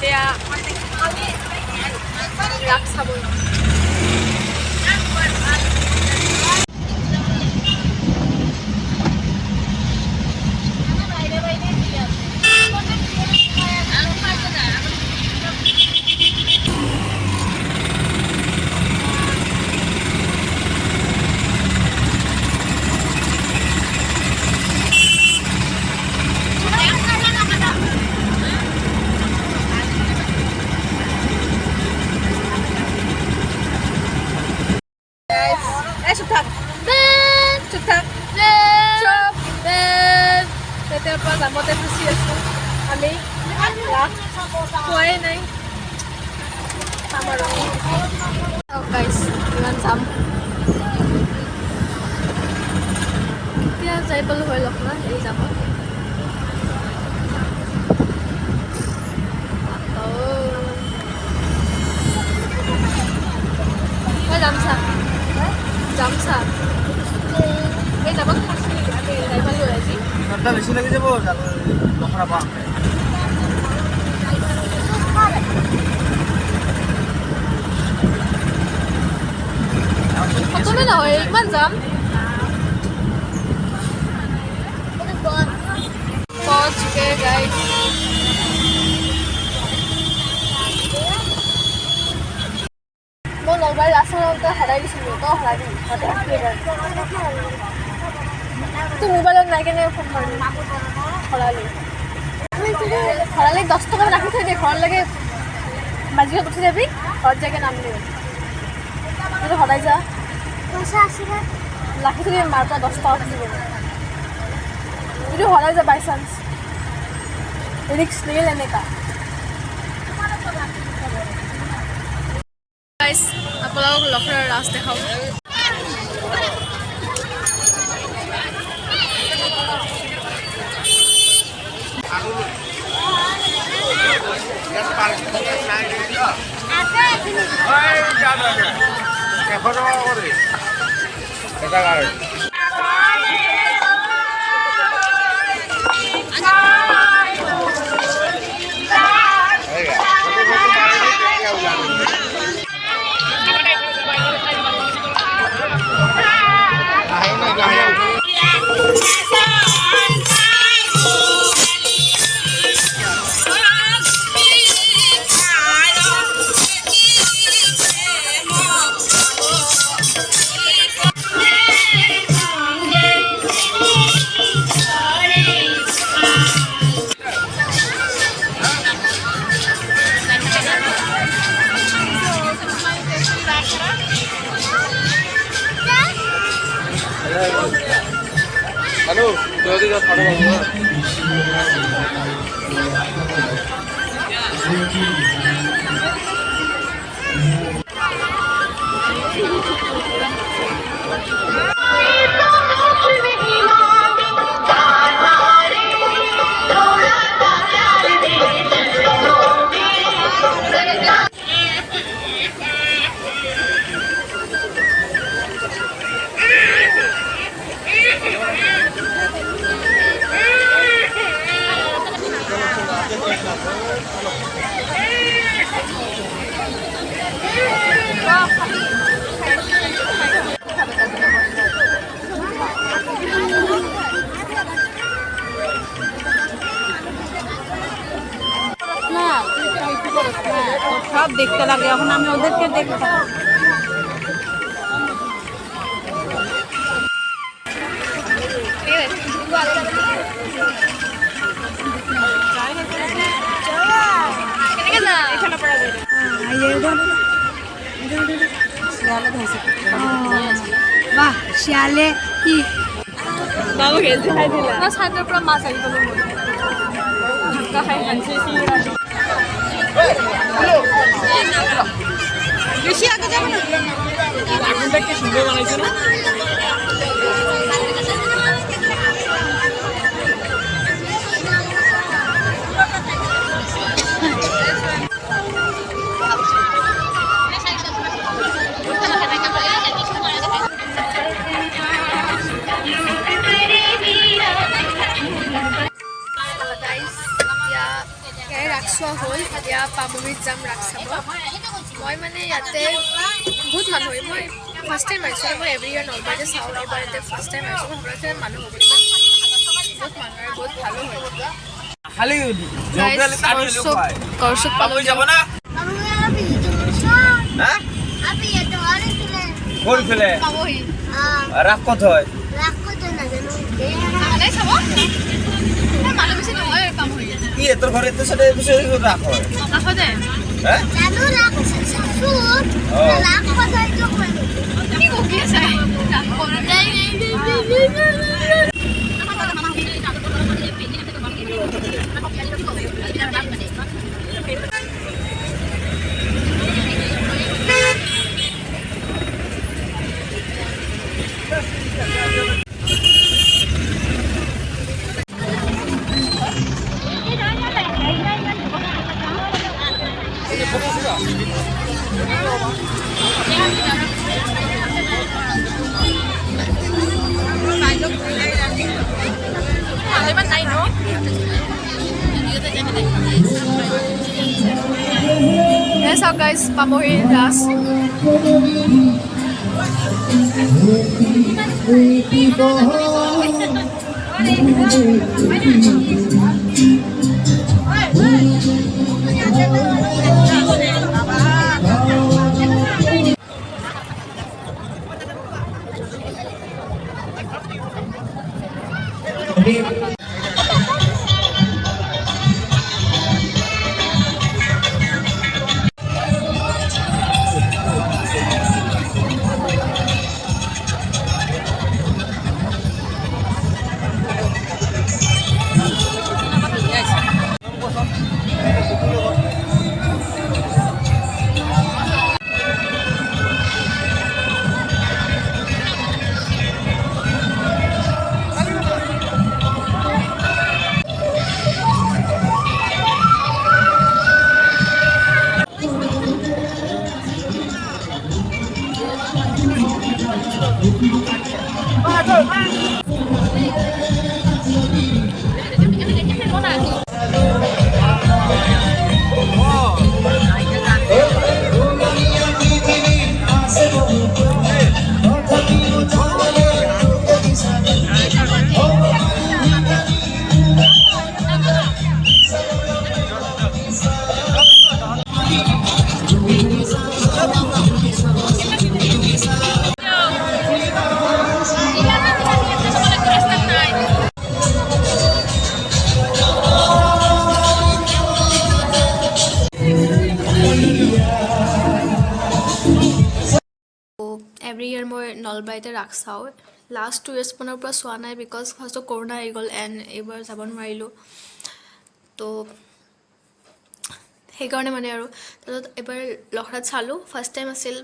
এতিয়া ৰাখ চাব তেতিয়াৰ পৰা যামতে ফুচি আছোঁ আমি ৰাখ খোৱাই নাই খাম আৰু গাইছ ইমান যাম কেতিয়া যাই পালোঁ হয় লখৰা এই যাব যামছা এই যাব খাইছোঁ আমি যাই পালোঁ আজি বেছি লাগি যাব লখৰা পাম খতমে নহয় ইমান যাম पहुंच गए गाइस মই লগবাৰ ৰাস্তাতে হৰাই দিছিলোঁ তো হৰাই দিম তো মোবাইলত নাই কেনে ফোন কৰিলোঁ হৰালে 10 টকা ৰাখি থৈ দিয়ে ঘৰলৈকে মাজিৰত উঠি যাবি ঘৰত যাই নাম দিবি যদি হৰাই যা পইচা আছিলে ৰাখি থৈ দিয়ে মাৰ পৰা 10 টকা দিব যদি হৰাই যা বাই চান্স ৰিক্স নিয়ে এনেকা গাইস আপোনালোক লখৰাৰ ৰাস দেখাও Halo, jadi dah pada mana? সব দেখতে লাগে এখন আমি ওদেরকে দেখতে বাহ শিয়ালে কি বাবু খেলতে খাই দিলা না ছাদের পুরো মাছ আই গেল ধাক্কা খাই খাইছে বেশি আগে যাব না আগুনটা কি সুন্দর বানাইছে না ৰাখ চোৱা হ'ল এতিয়া পামহিত যাম ৰাখ চাব মই মানে ইয়াতে বহুত মানুহ হয় মই ফাৰ্ষ্ট টাইম আহিছোঁ মই এভৰি ইয়াৰ নলবাৰীতে চাওঁ এইবাৰ ইয়াতে ফাৰ্ষ্ট টাইম আহিছোঁ মই ভাবিছোঁ মানুহ হ'ব বহুত মানুহ আৰু বহুত ভালো হয় খালি কৰচুক পালোঁ যাব না কোন ফেলে পামহি ৰাখ কত হয় নাই চাব মানুহ বেছি নহয় আৰু পামহি কি তোর ঘরে তো সেটা বিষয় রাখ হয় কাষতে হ্যাঁ কি বকি আছে Yes, so guys, Pamohi das. Every year মই নলবাৰীতে ৰাখ চাওঁ লাষ্ট 2 years মানৰ পৰা চোৱা নাই বিকজ ফাৰ্ষ্টত কৰোণা আহি গ'ল এণ্ড এইবাৰ যাব নোৱাৰিলোঁ তো সেইকাৰণে মানে আৰু তাৰপিছত এবাৰ লখৰাত চালোঁ ফাৰ্ষ্ট টাইম আছিল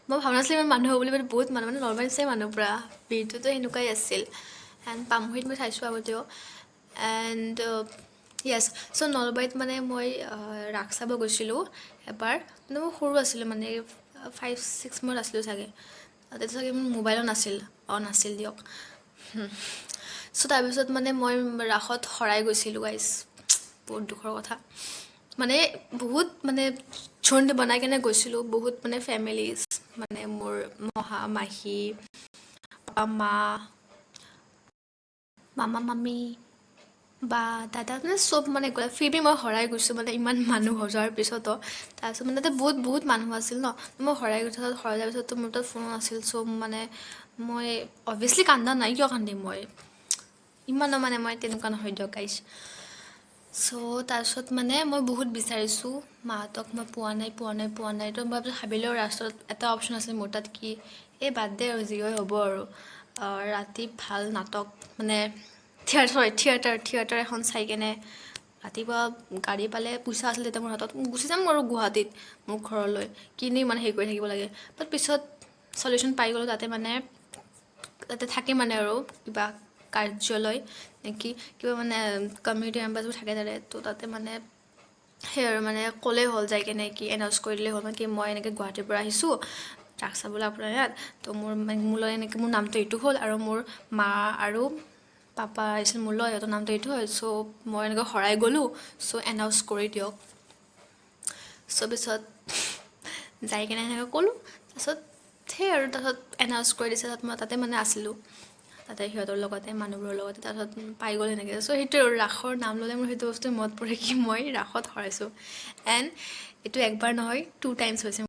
মই ভাবা নাছিলোঁ ইমান মানুহ হ'ব বুলি বাট বহুত মানুহ মানে নলবাৰীত চাই মানুহ পৰা ভিৰটোতো সেনেকুৱাই আছিল এণ্ড পামহিত মই চাইছোঁ আগতেও এণ্ড য়েছ চ' নলবাৰীত মানে মই ৰাখ চাব গৈছিলোঁ এবাৰ কিন্তু মই সৰু আছিলোঁ মানে 5-6 মানত আছিলোঁ চাগে তেতিয়া চাগে মোৰ মোবাইলো নাছিল নাছিল দিয়ক চ' তাৰপিছত মানে মই ৰাখত হৰাই গৈছিলোঁ গাইজ বহুত দুখৰ কথা মানে বহুত মানে ঝুণ্ড বনাই কেনে গৈছিলোঁ বহুত মানে ফেমিলিজ মানে মোৰ মহা মাহী পাপা মামা মামী বা দাদা মানে চব মানে গ'লে ফিৰবি মই হৰাই গৈছোঁ মানে ইমান মানুহ যোৱাৰ পিছতো তাৰপিছত মানে তাতে বহুত মানুহ আছিল ন মই হৰাই গৈছোঁ হৰাই যোৱাৰ পিছতো মোৰ তাত ফোন আছিল চব মানে মই অভিয়াছলি কান্দা নাই কিয় কান্দিম মই ইমানো মানে মই তেনেকুৱা নহয় দিয়ক গাইজ চ' তাৰপিছত মানে মই বহুত বিচাৰিছোঁ মাহঁতক মই পোৱা নাই তো মই ভাবিলোঁ ৰাস্তাত এটা অপশ্যন আছিল মোৰ তাত কি এই বাদ দে আৰু যি হয় হ'ব আৰু ৰাতি ভাল নাটক মানে থিয়েটাৰ এখন চাই কেনে ৰাতিপুৱা গাড়ী পালে পইচা আছিল তেতিয়া মোৰ হাতত গুচি যাম আৰু গুৱাহাটীত মোৰ ঘৰলৈ কিনি মানে হেৰি কৰি থাকিব লাগে বাট পিছত চলিউশ্যন পাই গ'লোঁ তাতে থাকে মানে আৰু কিবা কাৰ্যালয় নেকি কিবা মানে কমিউনিটি মেম্বাৰবোৰ থাকে তাতে মানে সেই আৰু মানে ক'লেই হ'ল যাই কেনে কি এনাউন্স কৰি দিলেই হ'ল মানে কি মই এনেকৈ গুৱাহাটীৰ পৰা আহিছোঁ ৰাখ চাবলৈ আপোনাৰ ইয়াত তো মোৰ লগত এনেকৈ মোৰ নামটো এইটো হ'ল আৰু মোৰ মা আৰু পাপা আহিছিল মোৰ লগত, সিহঁতৰ নামটো এইটো হয়। চ' মই এনেকৈ হৰাই গ'লোঁ। চ' এনাউন্স কৰি দিয়ক। চ' পিছত যাই কিনে এনেকৈ ক'লোঁ। তাৰপিছত সেই আৰু তাৰপিছত এনাউন্স কৰি দিছে। তাত মই তাতে মানে আছিলোঁ, তাতে সিহঁতৰ লগতে মানুহবোৰৰ লগতে। তাৰপিছত পাই গ'ল সেনেকৈ। চ' সেইটোৱে আৰু ৰাসৰ নাম ল'লে মোৰ সেইটো বস্তু মনত পৰে কি মই ৰাসত হৰাইছোঁ। এণ্ড এইটো একবাৰ নহয় 2 টাইমছ হৈছে।